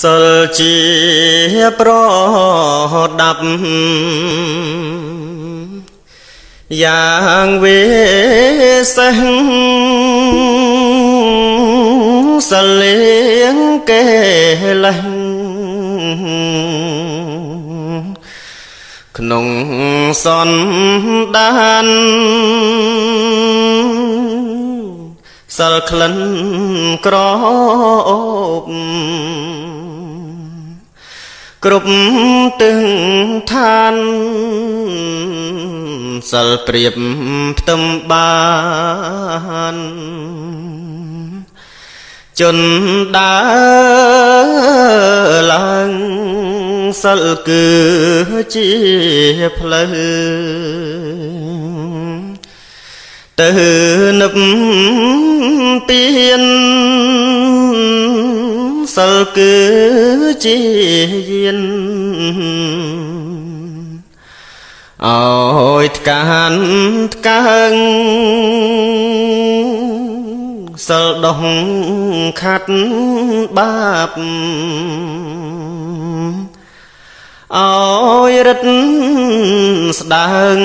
សិលជាប្រដាប់យ៉ាងវិសេសសិលៀងកេលេសក្នុងសន្តានសិលក្លិនក្រអូបគ្រប់ទឹងឋានសិលព្រៀបផ្ទឹមបានជន់ដើរឡើងសិលគឺជាផ្លូវទៅនឹបពៀនសិលគឺជាយានអើយថ្កានថ្កើងសិលដុសខាត់បាបអើយរិទ្ធស្ដើង